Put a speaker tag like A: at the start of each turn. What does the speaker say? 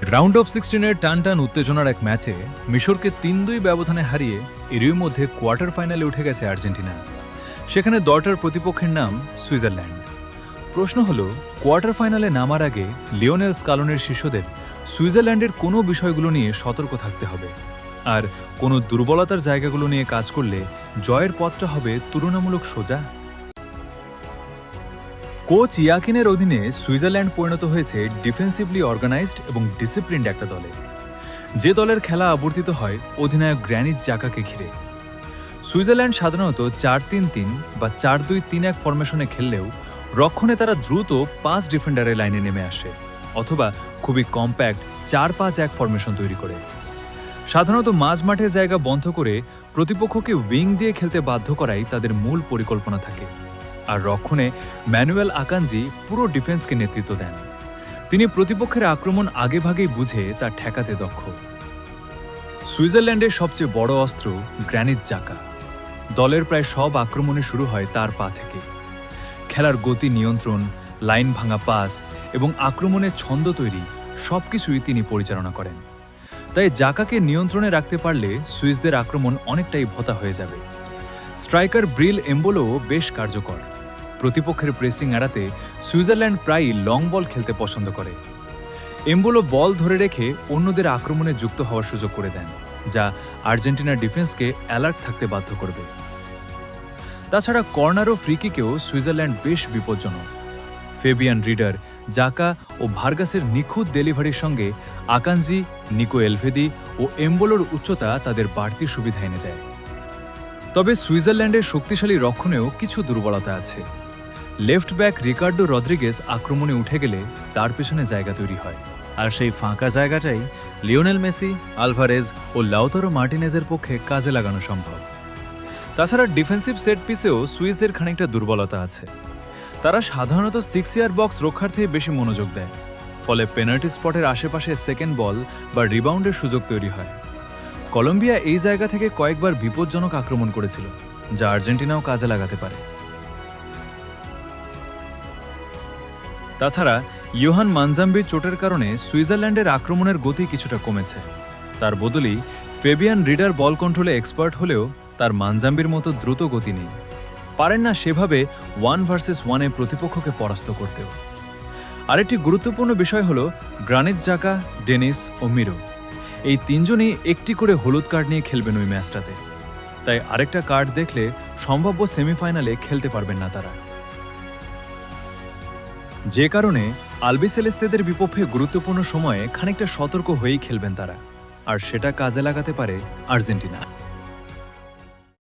A: Round of 16-এর টান উত্তেজনার এক ম্যাচে মিশরকে ৩-২ ব্যবধানে হারিয়ে এরই মধ্যে কোয়ার্টার ফাইনালে উঠে গেছে আর্জেন্টিনা। সেখানে দলটার প্রতিপক্ষের নাম সুইজারল্যান্ড। প্রশ্ন হলো, কোয়ার্টার ফাইনালে নামার আগে লিওনেল স্কালোনির শিষ্যদের সুইজারল্যান্ডের কোনো বিষয়গুলো নিয়ে সতর্ক থাকতে হবে, আর কোনো দুর্বলতার জায়গাগুলো নিয়ে কাজ করলে জয়ের পথটা হবে তুলনামূলক সোজা। কোচ ইয়াকিনের অধীনে সুইজারল্যান্ড পরিণত হয়েছে ডিফেন্সিভলি অর্গানাইজড এবং ডিসিপ্লিনড একটা দলে, যে দলের খেলা আবর্তিত হয় অধিনায়ক গ্র্যানিট জাকাকে ঘিরে। সুইজারল্যান্ড সাধারণত 4-3-3 বা 4-2-3-1 ফরমেশনে খেললেও রক্ষণে তারা দ্রুত 5 ডিফেন্ডারের লাইনে নেমে আসে, অথবা খুবই কম্প্যাক্ট 4-5-1 ফরমেশন তৈরি করে। সাধারণত মাঝমাঠে জায়গা বন্ধ করে প্রতিপক্ষকে উইং দিয়ে খেলতে বাধ্য করাই তাদের মূল পরিকল্পনা থাকে, আর রক্ষণে ম্যানুয়েল আকানজি পুরো ডিফেন্সকে নেতৃত্ব দেন। তিনি প্রতিপক্ষের আক্রমণ আগেভাগেই বুঝে তা ঠেকাতে দক্ষ। সুইজারল্যান্ডের সবচেয়ে বড় অস্ত্র গ্র্যানিট জাকা। দলের প্রায় সব আক্রমণে শুরু হয় তার পা থেকে। খেলার গতি নিয়ন্ত্রণ, লাইন ভাঙা পাস এবং আক্রমণের ছন্দ তৈরি সবকিছুই তিনি পরিচালনা করেন। তাই জাকাকে নিয়ন্ত্রণে রাখতে পারলে সুইসদের আক্রমণ অনেকটাই ভোঁতা হয়ে যাবে। স্ট্রাইকার ব্রিল এম্বোলো বেশ কার্যকর। প্রতিপক্ষের প্রেসিং এড়াতে সুইজারল্যান্ড প্রায়ই লং বল খেলতে পছন্দ করে। এম্বোলো বল ধরে রেখে অন্যদের আক্রমণে যুক্ত হওয়ার সুযোগ করে দেন, যা আর্জেন্টিনার ডিফেন্সকে অ্যালার্ট থাকতে বাধ্য করবে। তাছাড়া কর্নার ও ফ্রিকিকেও সুইজারল্যান্ড বেশ বিপজ্জনক। ফেবিয়ান রিডার, জাকা ও ভার্গাসের নিখুঁত ডেলিভারির সঙ্গে আকানজি, নিকো এলভেদি ও এম্বোলোর উচ্চতা তাদের বাড়তি সুবিধা এনে দেয়। তবে সুইজারল্যান্ডের শক্তিশালী রক্ষণেও কিছু দুর্বলতা আছে। লেফট ব্যাক রিকার্ডো রদ্রিগেজ আক্রমণে উঠে গেলে তার পেছনে জায়গা তৈরি হয়,
B: আর সেই ফাঁকা জায়গাটাই লিওনেল মেসি, আলভারেজ ও লাউতারো মার্টিনেজের পক্ষে কাজে লাগানো সম্ভব।
A: তাছাড়া ডিফেন্সিভ সেট পিসেও সুইসদের খানিকটা দুর্বলতা আছে। তারা সাধারণত 6 ইয়ার বক্স রক্ষার্থেই বেশি মনোযোগ দেয়, ফলে পেনাল্টি স্পটের আশেপাশে সেকেন্ড বল বা রিবাউন্ডের সুযোগ তৈরি হয়। কলম্বিয়া এই জায়গা থেকে কয়েকবার বিপজ্জনক আক্রমণ করেছিল, যা আর্জেন্টিনাও কাজে লাগাতে পারে। তাছাড়া ইয়োহান মানজাম্বির চোটের কারণে সুইজারল্যান্ডের আক্রমণের গতি কিছুটা কমেছে। তার বদলেই ফেবিয়ান রিডার বল কন্ট্রোলে এক্সপার্ট হলেও তার মানজাম্বির মতো দ্রুত গতি নেই, পারেন না সেভাবে 1 ভার্সেস 1-এ প্রতিপক্ষকে পরাস্ত করতেও। আরেকটি গুরুত্বপূর্ণ বিষয় হল গ্রানিট জাকা, ডেনিস ও মিরো, এই তিনজনই একটি করে হলুদ কার্ড নিয়ে খেলবেন ওই ম্যাচটাতে। তাই আরেকটা কার্ড দেখলে সম্ভাব্য সেমিফাইনালে খেলতে পারবেন না তারা। যে কারণে আলবিসেলেস্তেদের বিপক্ষে গুরুত্বপূর্ণ সময়ে খানিকটা সতর্ক হয়েই খেলবেন তারা, আর সেটা কাজে লাগাতে পারে আর্জেন্টিনা।